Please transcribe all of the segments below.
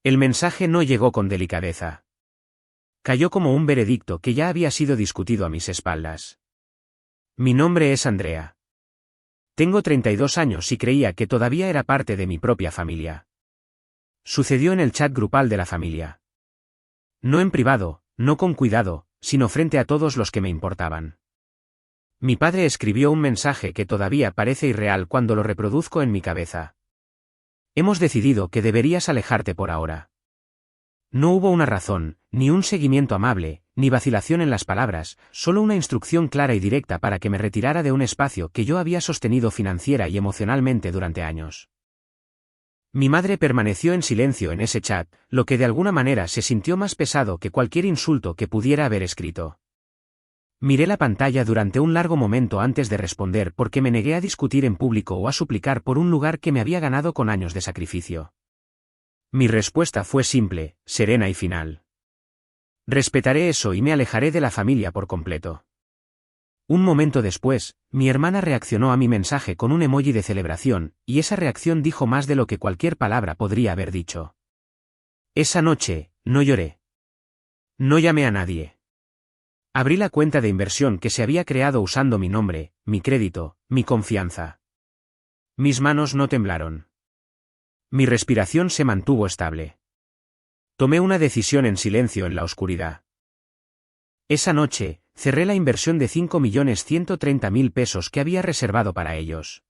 El mensaje no llegó con delicadeza. Cayó como un veredicto que ya había sido discutido a mis espaldas. Mi nombre es Andrea. Tengo 32 años y creía que todavía era parte de mi propia familia. Sucedió en el chat grupal de la familia. No en privado, no con cuidado, sino frente a todos los que me importaban. Mi padre escribió un mensaje que todavía parece irreal cuando lo reproduzco en mi cabeza. Hemos decidido que deberías alejarte por ahora. No hubo una razón, ni un seguimiento amable, ni vacilación en las palabras, solo una instrucción clara y directa para que me retirara de un espacio que yo había sostenido financiera y emocionalmente durante años. Mi madre permaneció en silencio en ese chat, lo que de alguna manera se sintió más pesado que cualquier insulto que pudiera haber escrito. Miré la pantalla durante un largo momento antes de responder porque me negué a discutir en público o a suplicar por un lugar que me había ganado con años de sacrificio. Mi respuesta fue simple, serena y final. Respetaré eso y me alejaré de la familia por completo. Un momento después, mi hermana reaccionó a mi mensaje con un emoji de celebración, y esa reacción dijo más de lo que cualquier palabra podría haber dicho. Esa noche, no lloré. No llamé a nadie. Abrí la cuenta de inversión que se había creado usando mi nombre, mi crédito, mi confianza. Mis manos no temblaron. Mi respiración se mantuvo estable. Tomé una decisión en silencio en la oscuridad. Esa noche, cerré la inversión de 5.130.000 pesos que había reservado para ellos.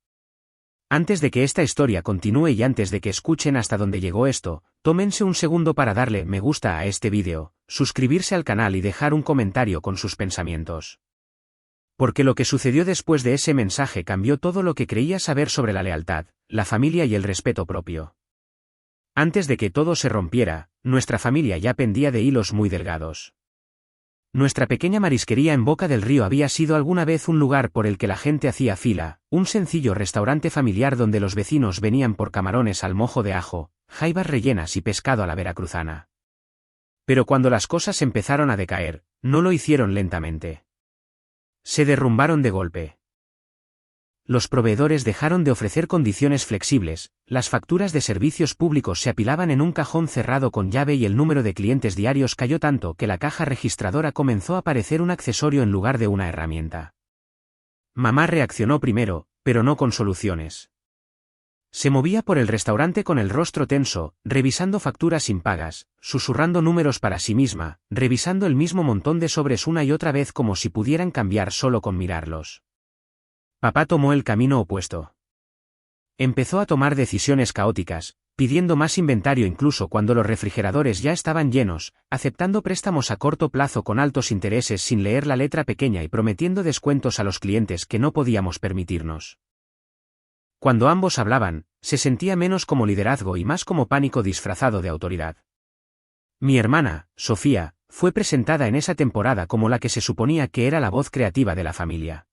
Antes de que esta historia continúe y antes de que escuchen hasta dónde llegó esto, tómense un segundo para darle me gusta a este vídeo, suscribirse al canal y dejar un comentario con sus pensamientos. Porque lo que sucedió después de ese mensaje cambió todo lo que creía saber sobre la lealtad, la familia y el respeto propio. Antes de que todo se rompiera, nuestra familia ya pendía de hilos muy delgados. Nuestra pequeña marisquería en Boca del Río había sido alguna vez un lugar por el que la gente hacía fila, un sencillo restaurante familiar donde los vecinos venían por camarones al mojo de ajo, jaibas rellenas y pescado a la veracruzana. Pero cuando las cosas empezaron a decaer, no lo hicieron lentamente. Se derrumbaron de golpe. Los proveedores dejaron de ofrecer condiciones flexibles, las facturas de servicios públicos se apilaban en un cajón cerrado con llave y el número de clientes diarios cayó tanto que la caja registradora comenzó a parecer un accesorio en lugar de una herramienta. Mamá reaccionó primero, pero no con soluciones. Se movía por el restaurante con el rostro tenso, revisando facturas impagas, susurrando números para sí misma, revisando el mismo montón de sobres una y otra vez como si pudieran cambiar solo con mirarlos. Papá tomó el camino opuesto. Empezó a tomar decisiones caóticas, pidiendo más inventario incluso cuando los refrigeradores ya estaban llenos, aceptando préstamos a corto plazo con altos intereses sin leer la letra pequeña y prometiendo descuentos a los clientes que no podíamos permitirnos. Cuando ambos hablaban, se sentía menos como liderazgo y más como pánico disfrazado de autoridad. Mi hermana, Sofía, fue presentada en esa temporada como la que se suponía que era la voz creativa de la familia.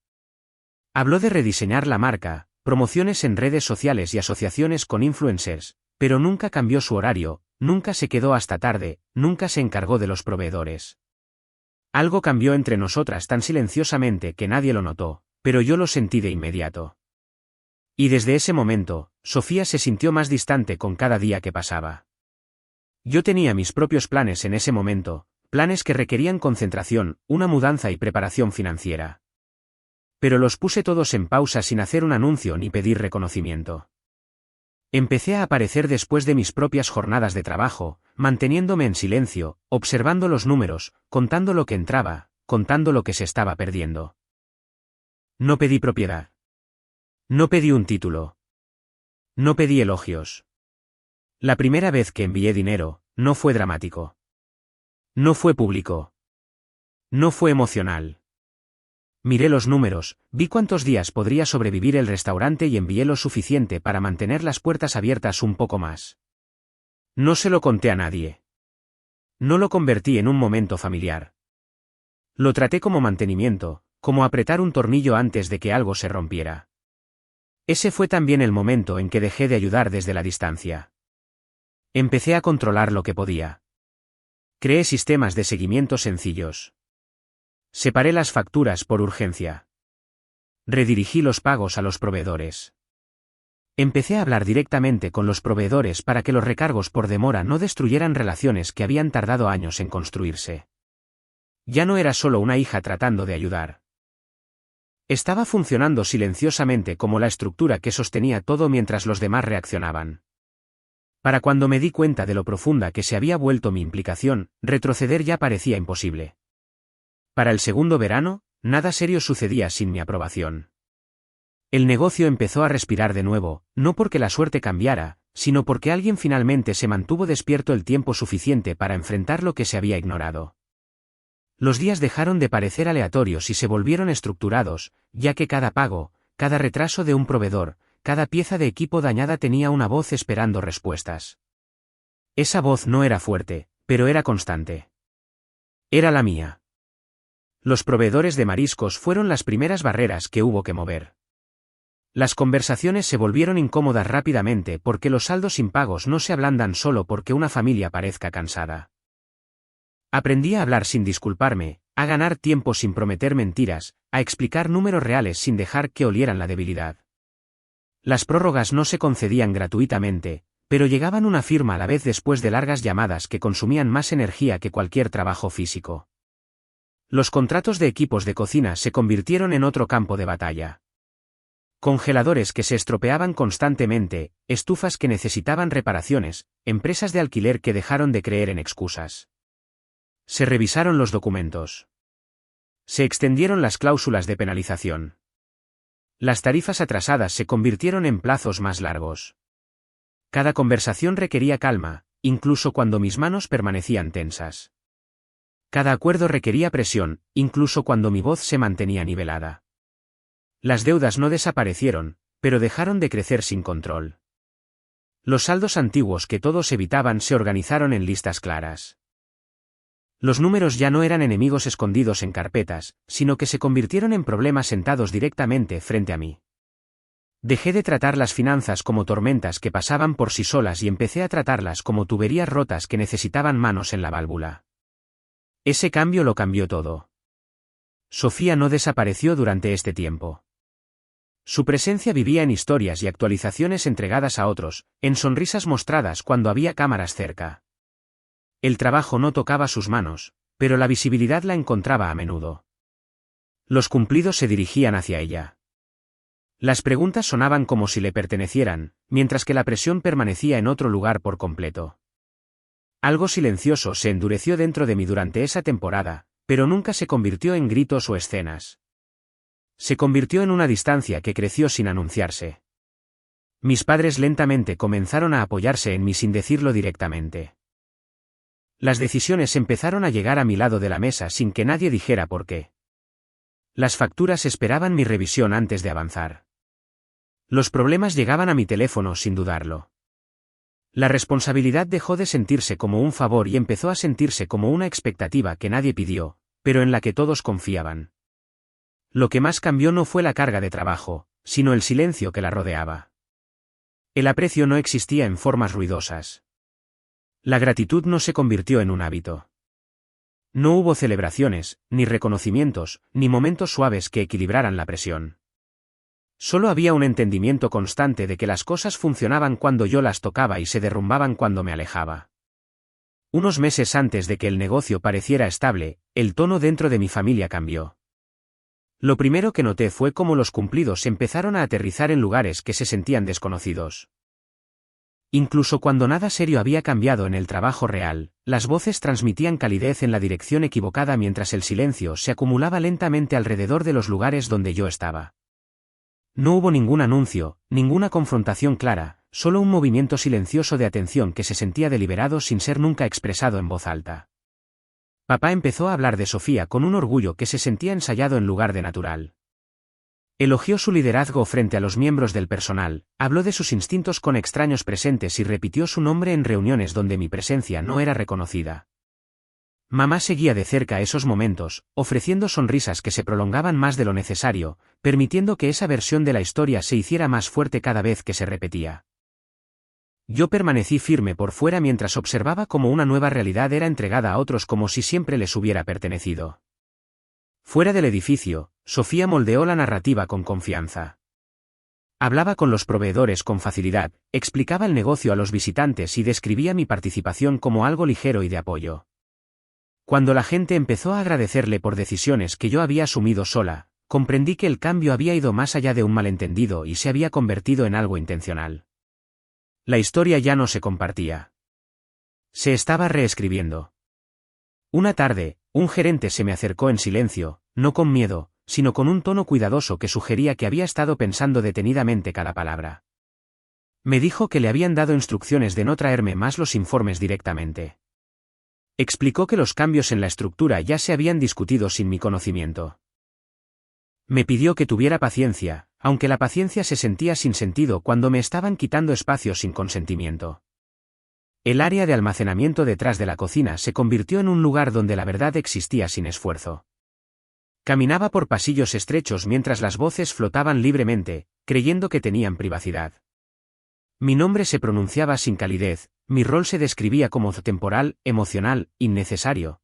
Habló de rediseñar la marca, promociones en redes sociales y asociaciones con influencers, pero nunca cambió su horario, nunca se quedó hasta tarde, nunca se encargó de los proveedores. Algo cambió entre nosotras tan silenciosamente que nadie lo notó, pero yo lo sentí de inmediato. Y desde ese momento, Sofía se sintió más distante con cada día que pasaba. Yo tenía mis propios planes en ese momento, planes que requerían concentración, una mudanza y preparación financiera. Pero los puse todos en pausa sin hacer un anuncio ni pedir reconocimiento. Empecé a aparecer después de mis propias jornadas de trabajo, manteniéndome en silencio, observando los números, contando lo que entraba, contando lo que se estaba perdiendo. No pedí propiedad. No pedí un título. No pedí elogios. La primera vez que envié dinero, no fue dramático. No fue público. No fue emocional. Miré los números, vi cuántos días podría sobrevivir el restaurante y envié lo suficiente para mantener las puertas abiertas un poco más. No se lo conté a nadie. No lo convertí en un momento familiar. Lo traté como mantenimiento, como apretar un tornillo antes de que algo se rompiera. Ese fue también el momento en que dejé de ayudar desde la distancia. Empecé a controlar lo que podía. Creé sistemas de seguimiento sencillos. Separé las facturas por urgencia. Redirigí los pagos a los proveedores. Empecé a hablar directamente con los proveedores para que los recargos por demora no destruyeran relaciones que habían tardado años en construirse. Ya no era solo una hija tratando de ayudar. Estaba funcionando silenciosamente como la estructura que sostenía todo mientras los demás reaccionaban. Para cuando me di cuenta de lo profunda que se había vuelto mi implicación, retroceder ya parecía imposible. Para el segundo verano, nada serio sucedía sin mi aprobación. El negocio empezó a respirar de nuevo, no porque la suerte cambiara, sino porque alguien finalmente se mantuvo despierto el tiempo suficiente para enfrentar lo que se había ignorado. Los días dejaron de parecer aleatorios y se volvieron estructurados, ya que cada pago, cada retraso de un proveedor, cada pieza de equipo dañada tenía una voz esperando respuestas. Esa voz no era fuerte, pero era constante. Era la mía. Los proveedores de mariscos fueron las primeras barreras que hubo que mover. Las conversaciones se volvieron incómodas rápidamente porque los saldos impagos no se ablandan solo porque una familia parezca cansada. Aprendí a hablar sin disculparme, a ganar tiempo sin prometer mentiras, a explicar números reales sin dejar que olieran la debilidad. Las prórrogas no se concedían gratuitamente, pero llegaban una firma a la vez después de largas llamadas que consumían más energía que cualquier trabajo físico. Los contratos de equipos de cocina se convirtieron en otro campo de batalla. Congeladores que se estropeaban constantemente, estufas que necesitaban reparaciones, empresas de alquiler que dejaron de creer en excusas. Se revisaron los documentos. Se extendieron las cláusulas de penalización. Las tarifas atrasadas se convirtieron en plazos más largos. Cada conversación requería calma, incluso cuando mis manos permanecían tensas. Cada acuerdo requería presión, incluso cuando mi voz se mantenía nivelada. Las deudas no desaparecieron, pero dejaron de crecer sin control. Los saldos antiguos que todos evitaban se organizaron en listas claras. Los números ya no eran enemigos escondidos en carpetas, sino que se convirtieron en problemas sentados directamente frente a mí. Dejé de tratar las finanzas como tormentas que pasaban por sí solas y empecé a tratarlas como tuberías rotas que necesitaban manos en la válvula. Ese cambio lo cambió todo. Sofía no desapareció durante este tiempo. Su presencia vivía en historias y actualizaciones entregadas a otros, en sonrisas mostradas cuando había cámaras cerca. El trabajo no tocaba sus manos, pero la visibilidad la encontraba a menudo. Los cumplidos se dirigían hacia ella. Las preguntas sonaban como si le pertenecieran, mientras que la presión permanecía en otro lugar por completo. Algo silencioso se endureció dentro de mí durante esa temporada, pero nunca se convirtió en gritos o escenas. Se convirtió en una distancia que creció sin anunciarse. Mis padres lentamente comenzaron a apoyarse en mí sin decirlo directamente. Las decisiones empezaron a llegar a mi lado de la mesa sin que nadie dijera por qué. Las facturas esperaban mi revisión antes de avanzar. Los problemas llegaban a mi teléfono sin dudarlo. La responsabilidad dejó de sentirse como un favor y empezó a sentirse como una expectativa que nadie pidió, pero en la que todos confiaban. Lo que más cambió no fue la carga de trabajo, sino el silencio que la rodeaba. El aprecio no existía en formas ruidosas. La gratitud no se convirtió en un hábito. No hubo celebraciones, ni reconocimientos, ni momentos suaves que equilibraran la presión. Solo había un entendimiento constante de que las cosas funcionaban cuando yo las tocaba y se derrumbaban cuando me alejaba. Unos meses antes de que el negocio pareciera estable, el tono dentro de mi familia cambió. Lo primero que noté fue cómo los cumplidos empezaron a aterrizar en lugares que se sentían desconocidos. Incluso cuando nada serio había cambiado en el trabajo real, las voces transmitían calidez en la dirección equivocada mientras el silencio se acumulaba lentamente alrededor de los lugares donde yo estaba. No hubo ningún anuncio, ninguna confrontación clara, solo un movimiento silencioso de atención que se sentía deliberado sin ser nunca expresado en voz alta. Papá empezó a hablar de Sofía con un orgullo que se sentía ensayado en lugar de natural. Elogió su liderazgo frente a los miembros del personal, habló de sus instintos con extraños presentes y repitió su nombre en reuniones donde mi presencia no era reconocida. Mamá seguía de cerca esos momentos, ofreciendo sonrisas que se prolongaban más de lo necesario, permitiendo que esa versión de la historia se hiciera más fuerte cada vez que se repetía. Yo permanecí firme por fuera mientras observaba cómo una nueva realidad era entregada a otros como si siempre les hubiera pertenecido. Fuera del edificio, Sofía moldeó la narrativa con confianza. Hablaba con los proveedores con facilidad, explicaba el negocio a los visitantes y describía mi participación como algo ligero y de apoyo. Cuando la gente empezó a agradecerle por decisiones que yo había asumido sola, comprendí que el cambio había ido más allá de un malentendido y se había convertido en algo intencional. La historia ya no se compartía. Se estaba reescribiendo. Una tarde, un gerente se me acercó en silencio, no con miedo, sino con un tono cuidadoso que sugería que había estado pensando detenidamente cada palabra. Me dijo que le habían dado instrucciones de no traerme más los informes directamente. Explicó que los cambios en la estructura ya se habían discutido sin mi conocimiento. Me pidió que tuviera paciencia, aunque la paciencia se sentía sin sentido cuando me estaban quitando espacio sin consentimiento. El área de almacenamiento detrás de la cocina se convirtió en un lugar donde la verdad existía sin esfuerzo. Caminaba por pasillos estrechos mientras las voces flotaban libremente, creyendo que tenían privacidad. Mi nombre se pronunciaba sin calidez, mi rol se describía como temporal, emocional, innecesario.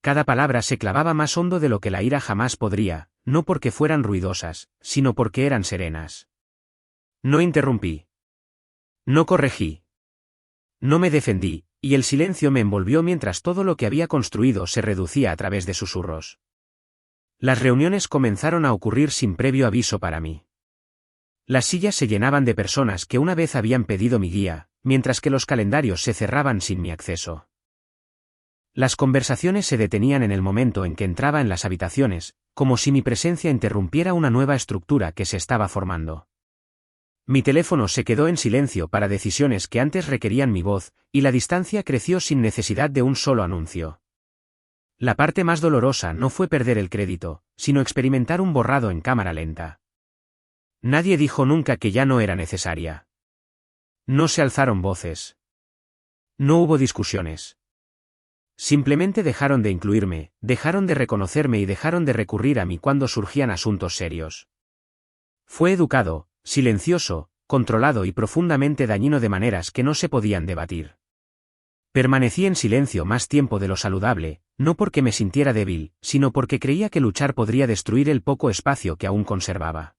Cada palabra se clavaba más hondo de lo que la ira jamás podría, no porque fueran ruidosas, sino porque eran serenas. No interrumpí. No corregí. No me defendí, y el silencio me envolvió mientras todo lo que había construido se reducía a través de susurros. Las reuniones comenzaron a ocurrir sin previo aviso para mí. Las sillas se llenaban de personas que una vez habían pedido mi guía, mientras que los calendarios se cerraban sin mi acceso. Las conversaciones se detenían en el momento en que entraba en las habitaciones, como si mi presencia interrumpiera una nueva estructura que se estaba formando. Mi teléfono se quedó en silencio para decisiones que antes requerían mi voz, y la distancia creció sin necesidad de un solo anuncio. La parte más dolorosa no fue perder el crédito, sino experimentar un borrado en cámara lenta. Nadie dijo nunca que ya no era necesaria. No se alzaron voces. No hubo discusiones. Simplemente dejaron de incluirme, dejaron de reconocerme y dejaron de recurrir a mí cuando surgían asuntos serios. Fue educado, silencioso, controlado y profundamente dañino de maneras que no se podían debatir. Permanecí en silencio más tiempo de lo saludable, no porque me sintiera débil, sino porque creía que luchar podría destruir el poco espacio que aún conservaba.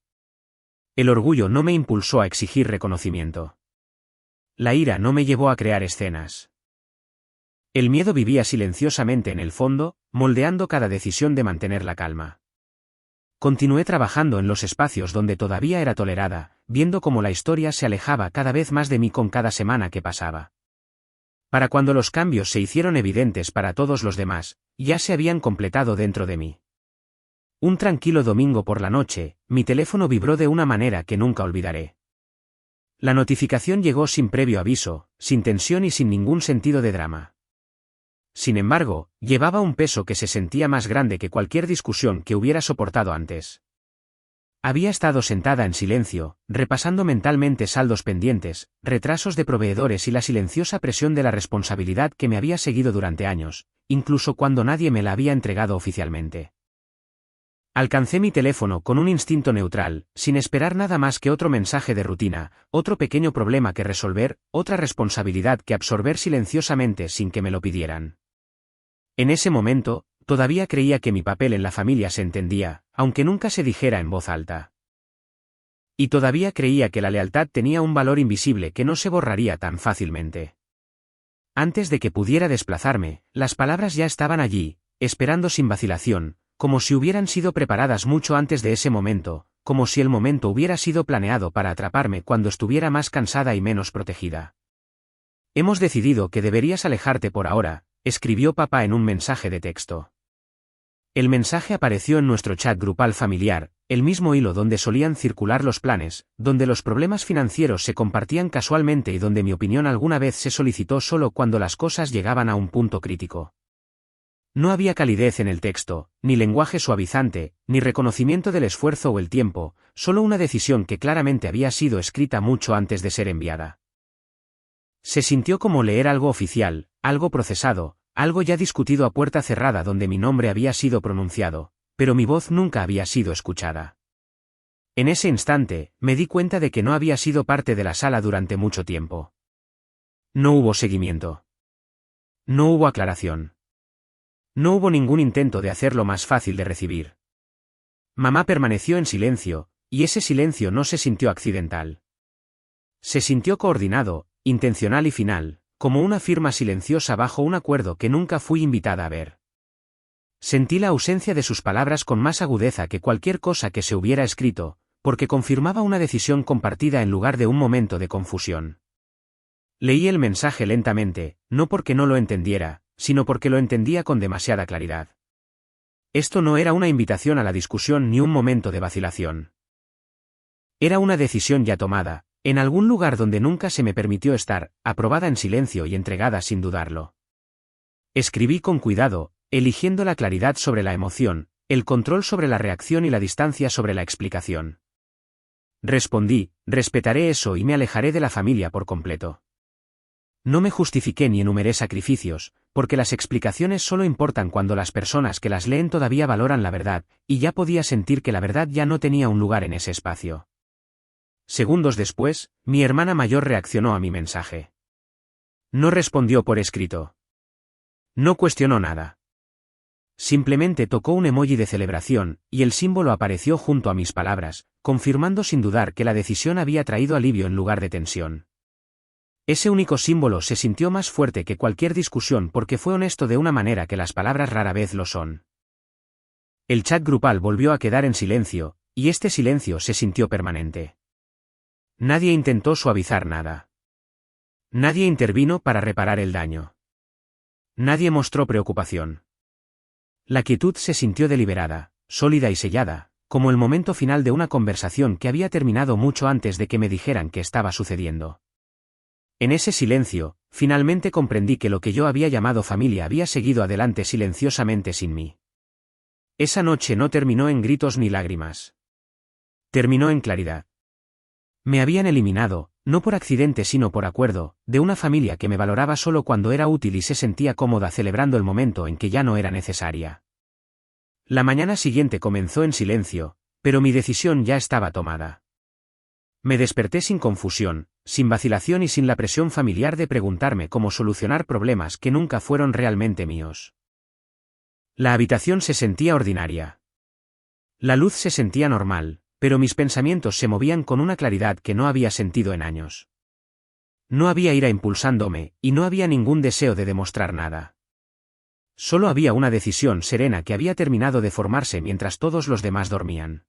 El orgullo no me impulsó a exigir reconocimiento. La ira no me llevó a crear escenas. El miedo vivía silenciosamente en el fondo, moldeando cada decisión de mantener la calma. Continué trabajando en los espacios donde todavía era tolerada, viendo cómo la historia se alejaba cada vez más de mí con cada semana que pasaba. Para cuando los cambios se hicieron evidentes para todos los demás, ya se habían completado dentro de mí. Un tranquilo domingo por la noche, mi teléfono vibró de una manera que nunca olvidaré. La notificación llegó sin previo aviso, sin tensión y sin ningún sentido de drama. Sin embargo, llevaba un peso que se sentía más grande que cualquier discusión que hubiera soportado antes. Había estado sentada en silencio, repasando mentalmente saldos pendientes, retrasos de proveedores y la silenciosa presión de la responsabilidad que me había seguido durante años, incluso cuando nadie me la había entregado oficialmente. Alcancé mi teléfono con un instinto neutral, sin esperar nada más que otro mensaje de rutina, otro pequeño problema que resolver, otra responsabilidad que absorber silenciosamente sin que me lo pidieran. En ese momento, todavía creía que mi papel en la familia se entendía, aunque nunca se dijera en voz alta. Y todavía creía que la lealtad tenía un valor invisible que no se borraría tan fácilmente. Antes de que pudiera desplazarme, las palabras ya estaban allí, esperando sin vacilación, como si hubieran sido preparadas mucho antes de ese momento, como si el momento hubiera sido planeado para atraparme cuando estuviera más cansada y menos protegida. Hemos decidido que deberías alejarte por ahora, escribió papá en un mensaje de texto. El mensaje apareció en nuestro chat grupal familiar, el mismo hilo donde solían circular los planes, donde los problemas financieros se compartían casualmente y donde mi opinión alguna vez se solicitó solo cuando las cosas llegaban a un punto crítico. No había calidez en el texto, ni lenguaje suavizante, ni reconocimiento del esfuerzo o el tiempo, solo una decisión que claramente había sido escrita mucho antes de ser enviada. Se sintió como leer algo oficial, algo procesado, algo ya discutido a puerta cerrada donde mi nombre había sido pronunciado, pero mi voz nunca había sido escuchada. En ese instante, me di cuenta de que no había sido parte de la sala durante mucho tiempo. No hubo seguimiento. No hubo aclaración. No hubo ningún intento de hacerlo más fácil de recibir. Mamá permaneció en silencio, y ese silencio no se sintió accidental. Se sintió coordinado, intencional y final, como una firma silenciosa bajo un acuerdo que nunca fui invitada a ver. Sentí la ausencia de sus palabras con más agudeza que cualquier cosa que se hubiera escrito, porque confirmaba una decisión compartida en lugar de un momento de confusión. Leí el mensaje lentamente, no porque no lo entendiera, sino porque lo entendía con demasiada claridad. Esto no era una invitación a la discusión ni un momento de vacilación. Era una decisión ya tomada, en algún lugar donde nunca se me permitió estar, aprobada en silencio y entregada sin dudarlo. Escribí con cuidado, eligiendo la claridad sobre la emoción, el control sobre la reacción y la distancia sobre la explicación. Respondí, respetaré eso y me alejaré de la familia por completo. No me justifiqué ni enumeré sacrificios, porque las explicaciones solo importan cuando las personas que las leen todavía valoran la verdad, y ya podía sentir que la verdad ya no tenía un lugar en ese espacio. Segundos después, mi hermana mayor reaccionó a mi mensaje. No respondió por escrito. No cuestionó nada. Simplemente tocó un emoji de celebración, y el símbolo apareció junto a mis palabras, confirmando sin dudar que la decisión había traído alivio en lugar de tensión. Ese único símbolo se sintió más fuerte que cualquier discusión porque fue honesto de una manera que las palabras rara vez lo son. El chat grupal volvió a quedar en silencio, y este silencio se sintió permanente. Nadie intentó suavizar nada. Nadie intervino para reparar el daño. Nadie mostró preocupación. La quietud se sintió deliberada, sólida y sellada, como el momento final de una conversación que había terminado mucho antes de que me dijeran qué estaba sucediendo. En ese silencio, finalmente comprendí que lo que yo había llamado familia había seguido adelante silenciosamente sin mí. Esa noche no terminó en gritos ni lágrimas. Terminó en claridad. Me habían eliminado, no por accidente sino por acuerdo, de una familia que me valoraba solo cuando era útil y se sentía cómoda celebrando el momento en que ya no era necesaria. La mañana siguiente comenzó en silencio, pero mi decisión ya estaba tomada. Me desperté sin confusión, sin vacilación y sin la presión familiar de preguntarme cómo solucionar problemas que nunca fueron realmente míos. La habitación se sentía ordinaria. La luz se sentía normal, pero mis pensamientos se movían con una claridad que no había sentido en años. No había ira impulsándome, y no había ningún deseo de demostrar nada. Solo había una decisión serena que había terminado de formarse mientras todos los demás dormían.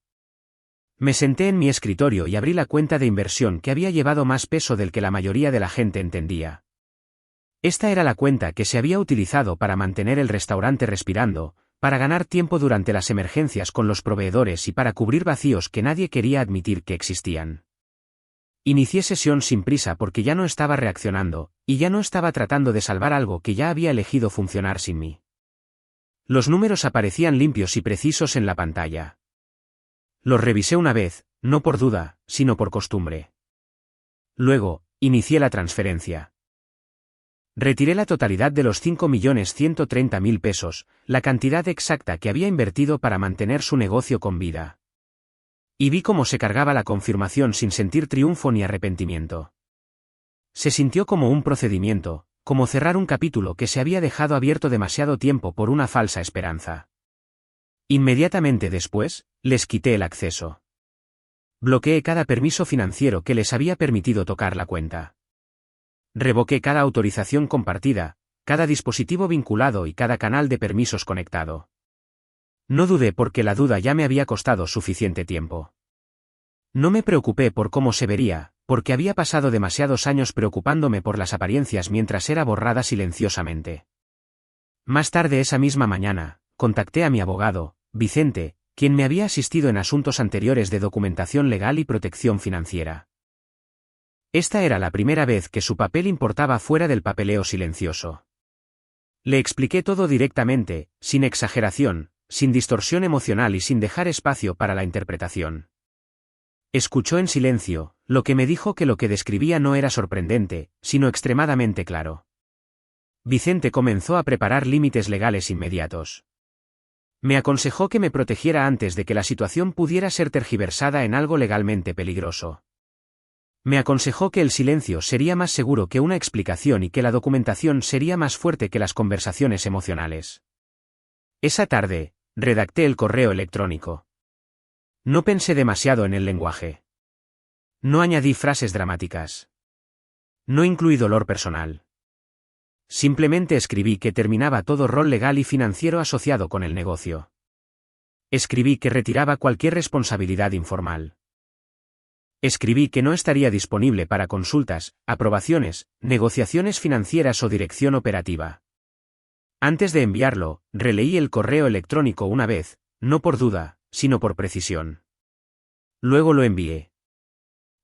Me senté en mi escritorio y abrí la cuenta de inversión que había llevado más peso del que la mayoría de la gente entendía. Esta era la cuenta que se había utilizado para mantener el restaurante respirando, para ganar tiempo durante las emergencias con los proveedores y para cubrir vacíos que nadie quería admitir que existían. Inicié sesión sin prisa porque ya no estaba reaccionando, y ya no estaba tratando de salvar algo que ya había elegido funcionar sin mí. Los números aparecían limpios y precisos en la pantalla. Los revisé una vez, no por duda, sino por costumbre. Luego, inicié la transferencia. Retiré la totalidad de los 5.130.000 pesos, la cantidad exacta que había invertido para mantener su negocio con vida. Y vi cómo se cargaba la confirmación sin sentir triunfo ni arrepentimiento. Se sintió como un procedimiento, como cerrar un capítulo que se había dejado abierto demasiado tiempo por una falsa esperanza. Inmediatamente después, les quité el acceso. Bloqueé cada permiso financiero que les había permitido tocar la cuenta. Revoqué cada autorización compartida, cada dispositivo vinculado y cada canal de permisos conectado. No dudé porque la duda ya me había costado suficiente tiempo. No me preocupé por cómo se vería, porque había pasado demasiados años preocupándome por las apariencias mientras era borrada silenciosamente. Más tarde esa misma mañana, contacté a mi abogado, Vicente, quien me había asistido en asuntos anteriores de documentación legal y protección financiera. Esta era la primera vez que su papel importaba fuera del papeleo silencioso. Le expliqué todo directamente, sin exageración, sin distorsión emocional y sin dejar espacio para la interpretación. Escuchó en silencio, lo que me dijo que lo que describía no era sorprendente, sino extremadamente claro. Vicente comenzó a preparar límites legales inmediatos. Me aconsejó que me protegiera antes de que la situación pudiera ser tergiversada en algo legalmente peligroso. Me aconsejó que el silencio sería más seguro que una explicación y que la documentación sería más fuerte que las conversaciones emocionales. Esa tarde, redacté el correo electrónico. No pensé demasiado en el lenguaje. No añadí frases dramáticas. No incluí dolor personal. Simplemente escribí que terminaba todo rol legal y financiero asociado con el negocio. Escribí que retiraba cualquier responsabilidad informal. Escribí que no estaría disponible para consultas, aprobaciones, negociaciones financieras o dirección operativa. Antes de enviarlo, releí el correo electrónico una vez, no por duda, sino por precisión. Luego lo envié.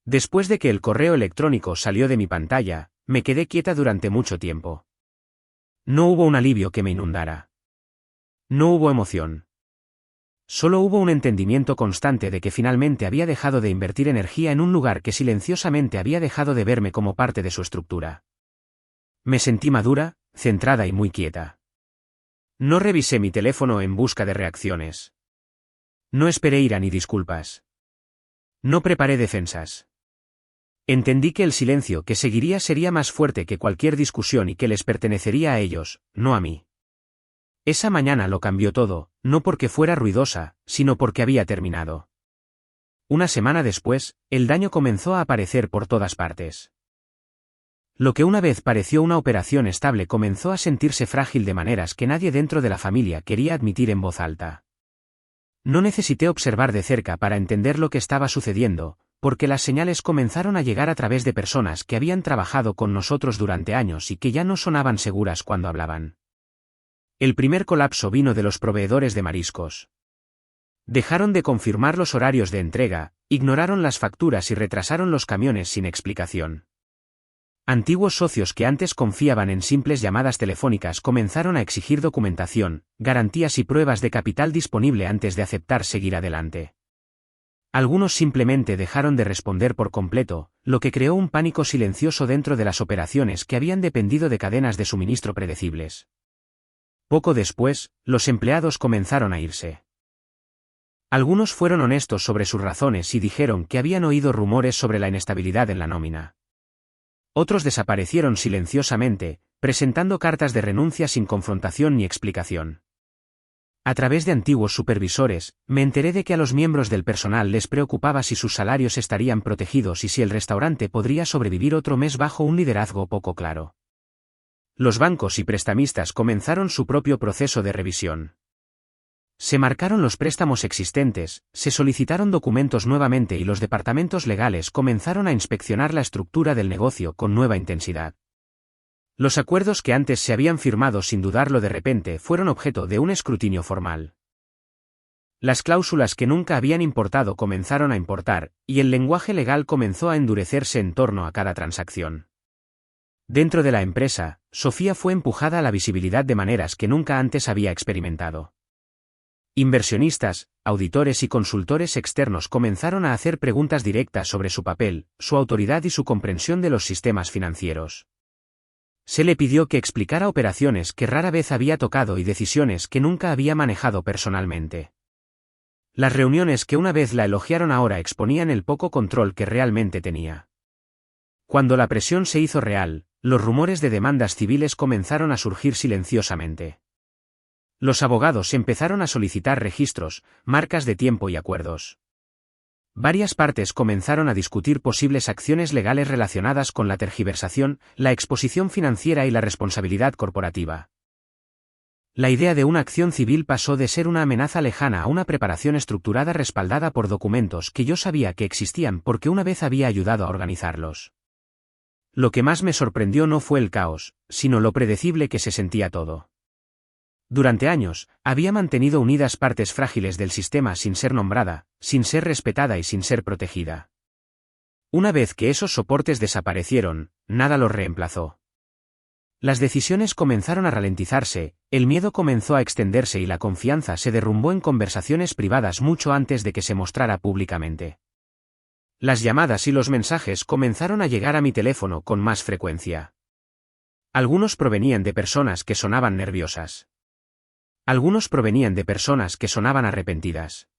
Después de que el correo electrónico salió de mi pantalla, me quedé quieta durante mucho tiempo. No hubo un alivio que me inundara. No hubo emoción. Solo hubo un entendimiento constante de que finalmente había dejado de invertir energía en un lugar que silenciosamente había dejado de verme como parte de su estructura. Me sentí madura, centrada y muy quieta. No revisé mi teléfono en busca de reacciones. No esperé ira ni disculpas. No preparé defensas. Entendí que el silencio que seguiría sería más fuerte que cualquier discusión y que les pertenecería a ellos, no a mí. Esa mañana lo cambió todo, no porque fuera ruidosa, sino porque había terminado. Una semana después, el daño comenzó a aparecer por todas partes. Lo que una vez pareció una operación estable comenzó a sentirse frágil de maneras que nadie dentro de la familia quería admitir en voz alta. No necesité observar de cerca para entender lo que estaba sucediendo, porque las señales comenzaron a llegar a través de personas que habían trabajado con nosotros durante años y que ya no sonaban seguras cuando hablaban. El primer colapso vino de los proveedores de mariscos. Dejaron de confirmar los horarios de entrega, ignoraron las facturas y retrasaron los camiones sin explicación. Antiguos socios que antes confiaban en simples llamadas telefónicas comenzaron a exigir documentación, garantías y pruebas de capital disponible antes de aceptar seguir adelante. Algunos simplemente dejaron de responder por completo, lo que creó un pánico silencioso dentro de las operaciones que habían dependido de cadenas de suministro predecibles. Poco después, los empleados comenzaron a irse. Algunos fueron honestos sobre sus razones y dijeron que habían oído rumores sobre la inestabilidad en la nómina. Otros desaparecieron silenciosamente, presentando cartas de renuncia sin confrontación ni explicación. A través de antiguos supervisores, me enteré de que a los miembros del personal les preocupaba si sus salarios estarían protegidos y si el restaurante podría sobrevivir otro mes bajo un liderazgo poco claro. Los bancos y prestamistas comenzaron su propio proceso de revisión. Se marcaron los préstamos existentes, se solicitaron documentos nuevamente y los departamentos legales comenzaron a inspeccionar la estructura del negocio con nueva intensidad. Los acuerdos que antes se habían firmado sin dudarlo de repente fueron objeto de un escrutinio formal. Las cláusulas que nunca habían importado comenzaron a importar, y el lenguaje legal comenzó a endurecerse en torno a cada transacción. Dentro de la empresa, Sofía fue empujada a la visibilidad de maneras que nunca antes había experimentado. Inversionistas, auditores y consultores externos comenzaron a hacer preguntas directas sobre su papel, su autoridad y su comprensión de los sistemas financieros. Se le pidió que explicara operaciones que rara vez había tocado y decisiones que nunca había manejado personalmente. Las reuniones que una vez la elogiaron ahora exponían el poco control que realmente tenía. Cuando la presión se hizo real, los rumores de demandas civiles comenzaron a surgir silenciosamente. Los abogados empezaron a solicitar registros, marcas de tiempo y acuerdos. Varias partes comenzaron a discutir posibles acciones legales relacionadas con la tergiversación, la exposición financiera y la responsabilidad corporativa. La idea de una acción civil pasó de ser una amenaza lejana a una preparación estructurada respaldada por documentos que yo sabía que existían porque una vez había ayudado a organizarlos. Lo que más me sorprendió no fue el caos, sino lo predecible que se sentía todo. Durante años, había mantenido unidas partes frágiles del sistema sin ser nombrada, sin ser respetada y sin ser protegida. Una vez que esos soportes desaparecieron, nada los reemplazó. Las decisiones comenzaron a ralentizarse, el miedo comenzó a extenderse y la confianza se derrumbó en conversaciones privadas mucho antes de que se mostrara públicamente. Las llamadas y los mensajes comenzaron a llegar a mi teléfono con más frecuencia. Algunos provenían de personas que sonaban nerviosas. Algunos provenían de personas que sonaban arrepentidas.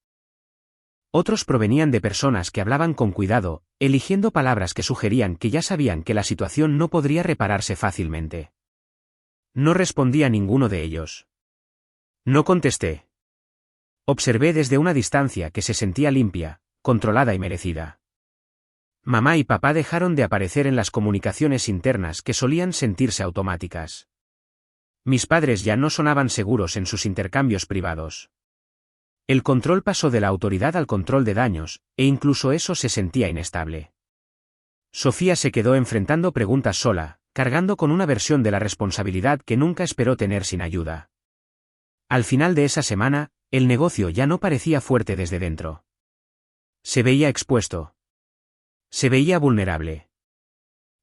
Otros provenían de personas que hablaban con cuidado, eligiendo palabras que sugerían que ya sabían que la situación no podría repararse fácilmente. No respondí a ninguno de ellos. No contesté. Observé desde una distancia que se sentía limpia, controlada y merecida. Mamá y papá dejaron de aparecer en las comunicaciones internas que solían sentirse automáticas. Mis padres ya no sonaban seguros en sus intercambios privados. El control pasó de la autoridad al control de daños, e incluso eso se sentía inestable. Sofía se quedó enfrentando preguntas sola, cargando con una versión de la responsabilidad que nunca esperó tener sin ayuda. Al final de esa semana, el negocio ya no parecía fuerte desde dentro. Se veía expuesto. Se veía vulnerable.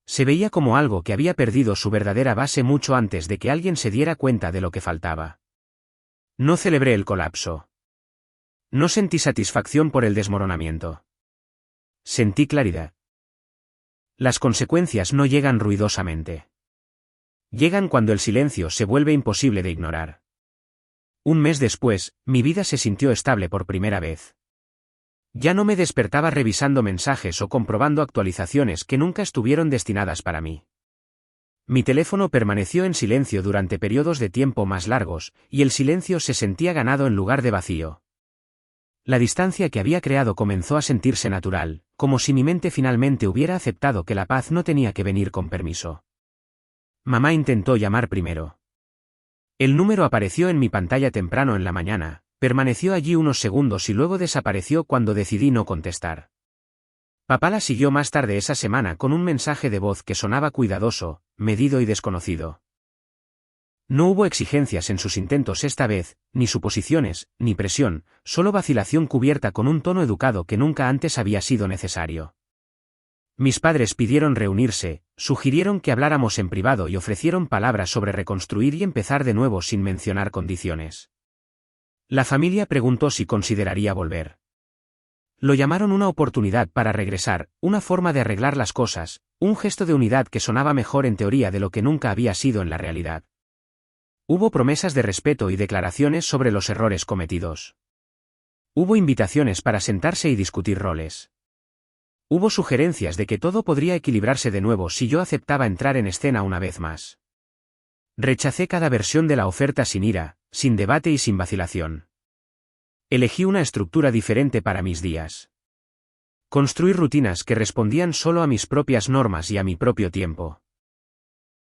Se veía como algo que había perdido su verdadera base mucho antes de que alguien se diera cuenta de lo que faltaba. No celebré el colapso. No sentí satisfacción por el desmoronamiento. Sentí claridad. Las consecuencias no llegan ruidosamente. Llegan cuando el silencio se vuelve imposible de ignorar. Un mes después, mi vida se sintió estable por primera vez. Ya no me despertaba revisando mensajes o comprobando actualizaciones que nunca estuvieron destinadas para mí. Mi teléfono permaneció en silencio durante periodos de tiempo más largos, y el silencio se sentía ganado en lugar de vacío. La distancia que había creado comenzó a sentirse natural, como si mi mente finalmente hubiera aceptado que la paz no tenía que venir con permiso. Mamá intentó llamar primero. El número apareció en mi pantalla temprano en la mañana, permaneció allí unos segundos y luego desapareció cuando decidí no contestar. Papá la siguió más tarde esa semana con un mensaje de voz que sonaba cuidadoso, medido y desconocido. No hubo exigencias en sus intentos esta vez, ni suposiciones, ni presión, solo vacilación cubierta con un tono educado que nunca antes había sido necesario. Mis padres pidieron reunirse, sugirieron que habláramos en privado y ofrecieron palabras sobre reconstruir y empezar de nuevo sin mencionar condiciones. La familia preguntó si consideraría volver. Lo llamaron una oportunidad para regresar, una forma de arreglar las cosas, un gesto de unidad que sonaba mejor en teoría de lo que nunca había sido en la realidad. Hubo promesas de respeto y declaraciones sobre los errores cometidos. Hubo invitaciones para sentarse y discutir roles. Hubo sugerencias de que todo podría equilibrarse de nuevo si yo aceptaba entrar en escena una vez más. Rechacé cada versión de la oferta sin ira, sin debate y sin vacilación. Elegí una estructura diferente para mis días. Construí rutinas que respondían solo a mis propias normas y a mi propio tiempo.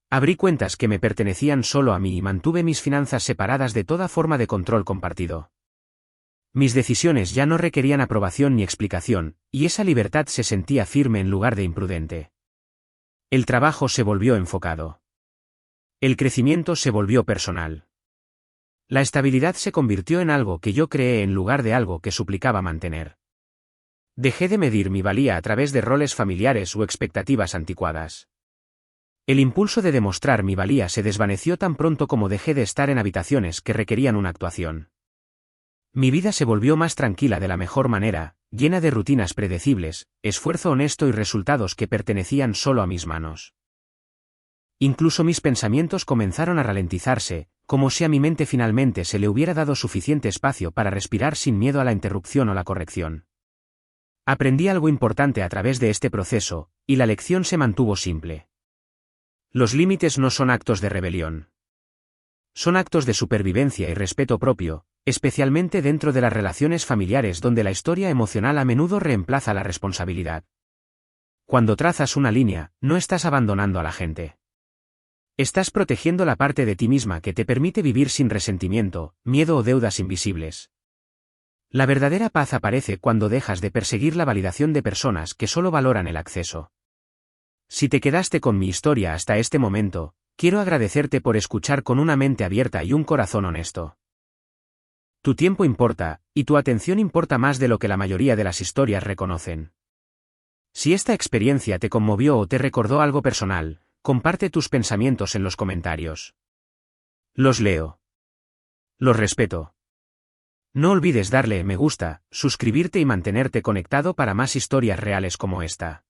Abrí cuentas que me pertenecían solo a mí y mantuve mis finanzas separadas de toda forma de control compartido. Mis decisiones ya no requerían aprobación ni explicación, y esa libertad se sentía firme en lugar de imprudente. El trabajo se volvió enfocado. El crecimiento se volvió personal. La estabilidad se convirtió en algo que yo creé en lugar de algo que suplicaba mantener. Dejé de medir mi valía a través de roles familiares o expectativas anticuadas. El impulso de demostrar mi valía se desvaneció tan pronto como dejé de estar en habitaciones que requerían una actuación. Mi vida se volvió más tranquila de la mejor manera, llena de rutinas predecibles, esfuerzo honesto y resultados que pertenecían solo a mis manos. Incluso mis pensamientos comenzaron a ralentizarse, como si a mi mente finalmente se le hubiera dado suficiente espacio para respirar sin miedo a la interrupción o la corrección. Aprendí algo importante a través de este proceso, y la lección se mantuvo simple. Los límites no son actos de rebelión. Son actos de supervivencia y respeto propio, especialmente dentro de las relaciones familiares donde la historia emocional a menudo reemplaza la responsabilidad. Cuando trazas una línea, no estás abandonando a la gente. Estás protegiendo la parte de ti misma que te permite vivir sin resentimiento, miedo o deudas invisibles. La verdadera paz aparece cuando dejas de perseguir la validación de personas que solo valoran el acceso. Si te quedaste con mi historia hasta este momento, quiero agradecerte por escuchar con una mente abierta y un corazón honesto. Tu tiempo importa, y tu atención importa más de lo que la mayoría de las historias reconocen. Si esta experiencia te conmovió o te recordó algo personal, comparte tus pensamientos en los comentarios. Los leo. Los respeto. No olvides darle me gusta, suscribirte y mantenerte conectado para más historias reales como esta.